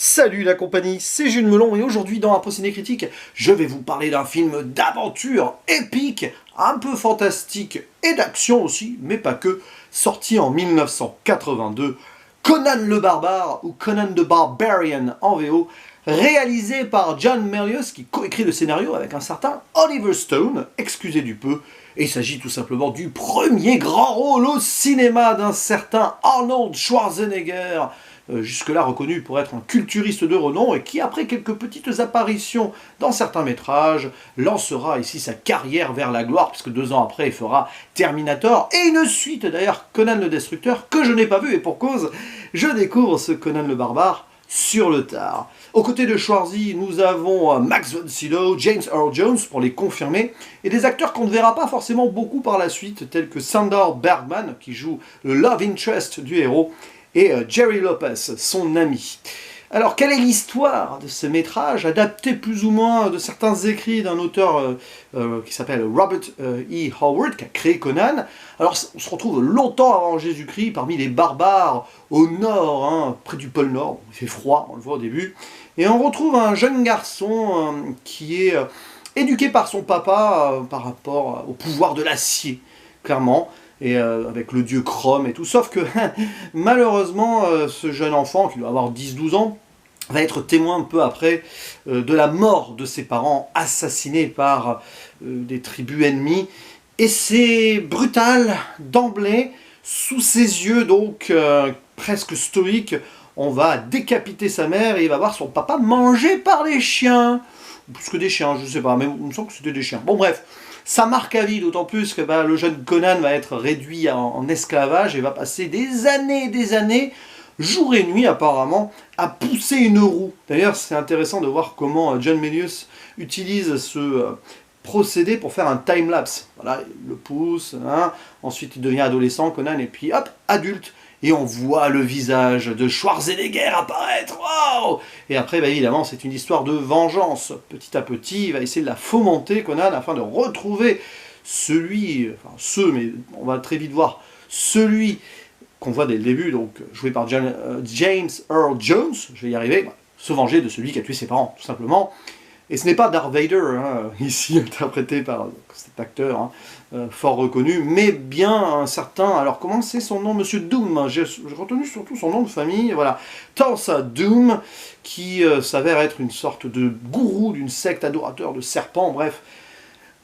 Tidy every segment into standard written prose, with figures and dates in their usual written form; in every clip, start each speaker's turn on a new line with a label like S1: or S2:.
S1: Salut la compagnie, c'est Jules Melon et aujourd'hui dans Impro Ciné Critique, je vais vous parler d'un film d'aventure épique, un peu fantastique et d'action aussi, mais pas que, sorti en 1982, Conan le Barbare ou Conan the Barbarian en VO, réalisé par John Milius qui coécrit le scénario avec un certain Oliver Stone, excusez du peu, et il s'agit tout simplement du premier grand rôle au cinéma d'un certain Arnold Schwarzenegger, jusque-là reconnu pour être un culturiste de renom et qui, après quelques petites apparitions dans certains métrages, lancera ici sa carrière vers la gloire, puisque 2 ans après, il fera Terminator, et une suite d'ailleurs, Conan le Destructeur, que je n'ai pas vu, et pour cause, je découvre ce Conan le Barbare sur le tard. Aux côtés de Schwarzy, nous avons Max von Sydow, James Earl Jones, pour les confirmer, et des acteurs qu'on ne verra pas forcément beaucoup par la suite, tels que Sandor Bergman, qui joue le love interest du héros, et Jerry Lopez, son ami. Alors, quelle est l'histoire de ce métrage, adapté plus ou moins de certains écrits d'un auteur qui s'appelle Robert E. Howard, qui a créé Conan. Alors, on se retrouve longtemps avant Jésus-Christ, parmi les barbares, au nord, hein, près du pôle Nord. Il fait froid, on le voit au début. Et on retrouve un jeune garçon qui est éduqué par son papa par rapport au pouvoir de l'acier, clairement. Et avec le dieu Chrome et tout, sauf que malheureusement ce jeune enfant qui doit avoir 10-12 ans va être témoin peu après de la mort de ses parents assassinés par des tribus ennemies, et c'est brutal d'emblée, sous ses yeux donc presque stoïques, on va décapiter sa mère et il va voir son papa mangé par les chiens, ou plus que des chiens, je sais pas, mais il me semble que c'était des chiens, bon bref. Ça marque à vie, d'autant plus que le jeune Conan va être réduit en esclavage et va passer des années, jour et nuit apparemment, à pousser une roue. D'ailleurs, c'est intéressant de voir comment John Milius utilise ce procédé pour faire un time-lapse. Voilà, il le pousse, hein, ensuite il devient adolescent, Conan, et puis hop, adulte. Et on voit le visage de Schwarzenegger apparaître, waouh! Et après, évidemment, c'est une histoire de vengeance. Petit à petit, il va essayer de la fomenter, Conan, afin de retrouver mais on va très vite voir, celui qu'on voit dès le début, donc joué par James Earl Jones, je vais y arriver, se venger de celui qui a tué ses parents, tout simplement. Et ce n'est pas Darth Vader, hein, ici interprété par cet acteur fort reconnu, mais bien un certain, alors comment c'est son nom, Monsieur Doom, j'ai retenu surtout son nom de famille, voilà, Thulsa Doom, qui s'avère être une sorte de gourou d'une secte adorateur de serpents, bref.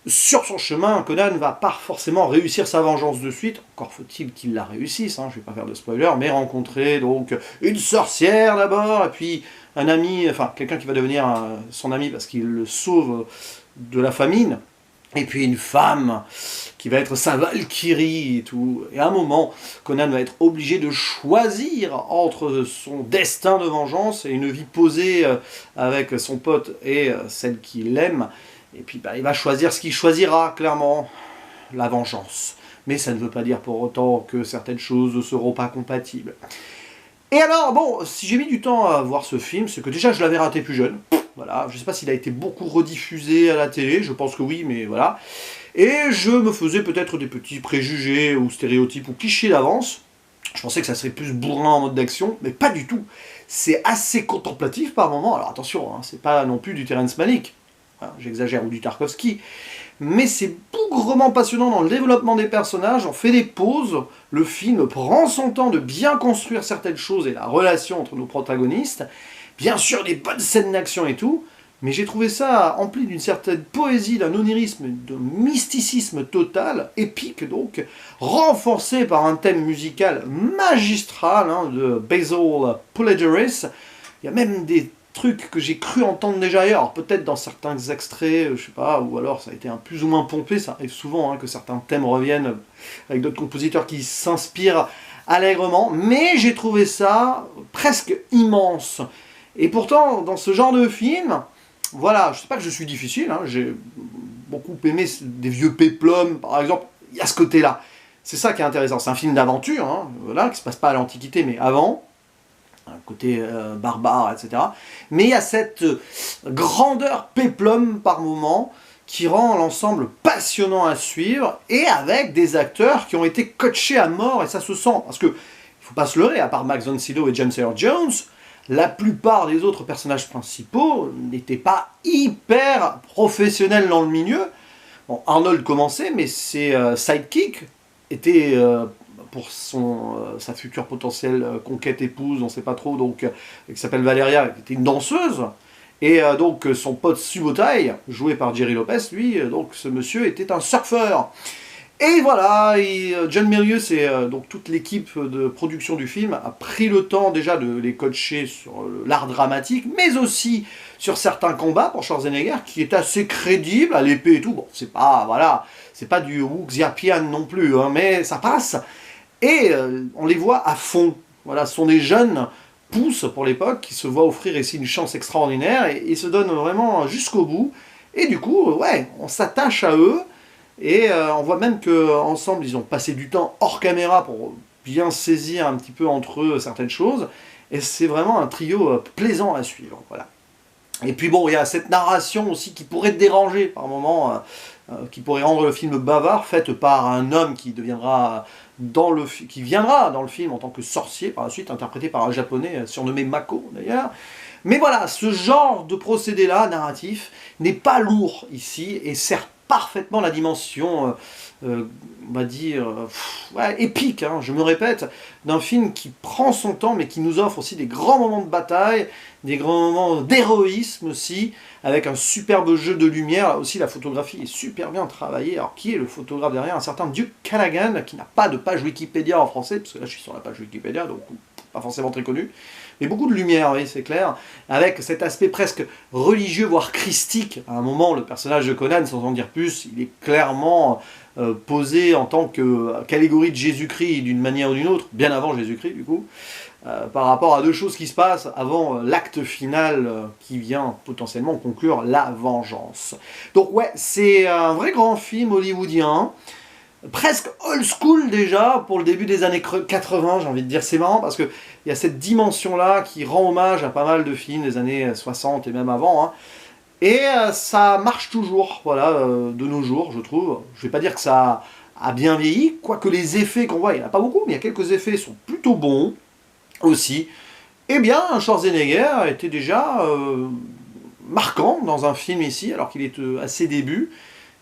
S1: Sur son chemin, Conan ne va pas forcément réussir sa vengeance de suite, encore faut-il qu'il la réussisse, hein, je ne vais pas faire de spoiler, mais rencontrer donc une sorcière d'abord, et puis un ami, enfin quelqu'un qui va devenir son ami parce qu'il le sauve de la famine, et puis une femme qui va être sa Valkyrie et tout. Et à un moment, Conan va être obligé de choisir entre son destin de vengeance et une vie posée avec son pote et celle qu'il aime. Et puis il va choisir ce qu'il choisira, clairement, la vengeance. Mais ça ne veut pas dire pour autant que certaines choses ne seront pas compatibles. Et alors, bon, si j'ai mis du temps à voir ce film, c'est que déjà je l'avais raté plus jeune. Voilà, je ne sais pas s'il a été beaucoup rediffusé à la télé, je pense que oui, mais voilà. Et je me faisais peut-être des petits préjugés ou stéréotypes ou clichés d'avance. Je pensais que ça serait plus bourrin en mode d'action, mais pas du tout. C'est assez contemplatif par moments. Alors attention, hein, c'est pas non plus du Terrence Malick. Enfin, j'exagère, ou du Tarkovsky, mais c'est bougrement passionnant dans le développement des personnages, on fait des pauses, le film prend son temps de bien construire certaines choses et la relation entre nos protagonistes, bien sûr des bonnes scènes d'action et tout, mais j'ai trouvé ça empli d'une certaine poésie, d'un onirisme, d'un mysticisme total, épique donc, renforcé par un thème musical magistral de Basil Poledouris. Il y a même des trucs que j'ai cru entendre déjà ailleurs, alors peut-être dans certains extraits, je sais pas, ou alors ça a été un plus ou moins pompé, ça arrive souvent que certains thèmes reviennent avec d'autres compositeurs qui s'inspirent allègrement, mais j'ai trouvé ça presque immense. Et pourtant, dans ce genre de film, voilà, je sais pas que je suis difficile, j'ai beaucoup aimé des vieux péplums, par exemple, il y a ce côté-là. C'est ça qui est intéressant, c'est un film d'aventure, voilà, qui se passe pas à l'Antiquité, mais avant, un côté barbare, etc. Mais il y a cette grandeur péplum par moment qui rend l'ensemble passionnant à suivre, et avec des acteurs qui ont été coachés à mort, et ça se sent, parce que, il ne faut pas se leurrer, à part Max von Sydow et James Earl Jones, la plupart des autres personnages principaux n'étaient pas hyper professionnels dans le milieu. Bon, Arnold commençait, mais ses sidekicks étaient, pour sa future potentielle conquête épouse, on ne sait pas trop, donc, qui s'appelle Valeria, qui était une danseuse. Et donc son pote Subotai, joué par Jerry Lopez, lui, donc ce monsieur était un surfeur. Et voilà, John Milius et donc toute l'équipe de production du film a pris le temps déjà de les coacher sur l'art dramatique, mais aussi sur certains combats pour Schwarzenegger, qui est assez crédible à l'épée et tout. Bon, c'est pas, voilà, c'est pas du Wu Xiapian non plus, hein, mais ça passe. Et on les voit à fond. Voilà, ce sont des jeunes pousses pour l'époque qui se voient offrir ici une chance extraordinaire et se donnent vraiment jusqu'au bout. Et du coup, ouais, on s'attache à eux. Et on voit même qu'ensemble, ils ont passé du temps hors caméra pour bien saisir un petit peu entre eux certaines choses. Et c'est vraiment un trio plaisant à suivre. Voilà. Et puis bon, il y a cette narration aussi qui pourrait déranger par moments, qui pourrait rendre le film bavard, faite par un homme qui viendra dans le film en tant que sorcier, par la suite interprété par un japonais surnommé Mako d'ailleurs. Mais voilà, ce genre de procédé-là, narratif, n'est pas lourd ici et sert parfaitement la dimension, on va dire, ouais, épique, hein, je me répète, d'un film qui prend son temps, mais qui nous offre aussi des grands moments de bataille, des grands moments d'héroïsme aussi, avec un superbe jeu de lumière. Là aussi, la photographie est super bien travaillée. Alors, qui est le photographe derrière? Un certain Duke Callaghan, qui n'a pas de page Wikipédia en français, parce que là, je suis sur la page Wikipédia, donc pas forcément très connu. Mais beaucoup de lumière, oui, c'est clair, avec cet aspect presque religieux, voire christique. À un moment, le personnage de Conan, sans en dire plus, il est clairement posé en tant qu'allégorie de Jésus-Christ d'une manière ou d'une autre, bien avant Jésus-Christ du coup, par rapport à deux choses qui se passent avant l'acte final qui vient potentiellement conclure la vengeance. Donc ouais, c'est un vrai grand film hollywoodien, presque old school déjà, pour le début des années 80, j'ai envie de dire. C'est marrant parce qu'il y a cette dimension-là qui rend hommage à pas mal de films des années 60 et même avant, hein. Et ça marche toujours, voilà, de nos jours, je trouve. Je vais pas dire que ça a bien vieilli, quoique les effets qu'on voit, il n'y en a pas beaucoup, mais il y a quelques effets sont plutôt bons aussi. Eh bien, Schwarzenegger était déjà marquant dans un film ici, alors qu'il est à ses débuts.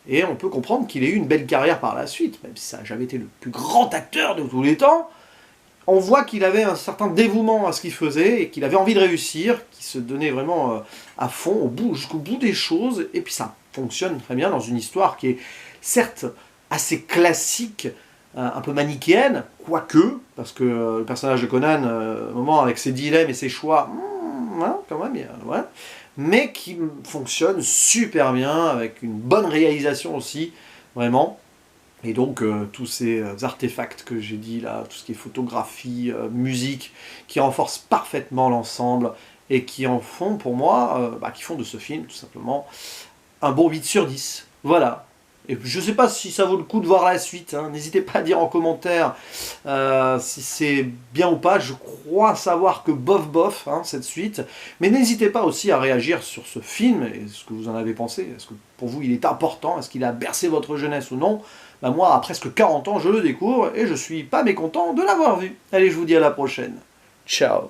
S1: Et on peut comprendre qu'il ait eu une belle carrière par la suite, même si ça n'a jamais été le plus grand acteur de tous les temps. On voit qu'il avait un certain dévouement à ce qu'il faisait, et qu'il avait envie de réussir, qu'il se donnait vraiment à fond, jusqu'au bout des choses, et puis ça fonctionne très bien dans une histoire qui est certes assez classique, un peu manichéenne, quoique, parce que le personnage de Conan, au moment avec ses dilemmes et ses choix, hein, quand même, ouais, mais qui fonctionne super bien, avec une bonne réalisation aussi, vraiment. Et donc tous ces artefacts que j'ai dit là, tout ce qui est photographie, musique, qui renforcent parfaitement l'ensemble, et qui en font pour moi, qui font de ce film tout simplement un bon 8 sur 10. Voilà. Et je ne sais pas si ça vaut le coup de voir la suite, hein. N'hésitez pas à dire en commentaire si c'est bien ou pas. Je crois savoir que bof, hein, cette suite. Mais n'hésitez pas aussi à réagir sur ce film et ce que vous en avez pensé. Est-ce que pour vous il est important? Est-ce qu'il a bercé votre jeunesse ou non? Ben moi, à presque 40 ans, je le découvre et je suis pas mécontent de l'avoir vu. Allez, je vous dis à la prochaine. Ciao.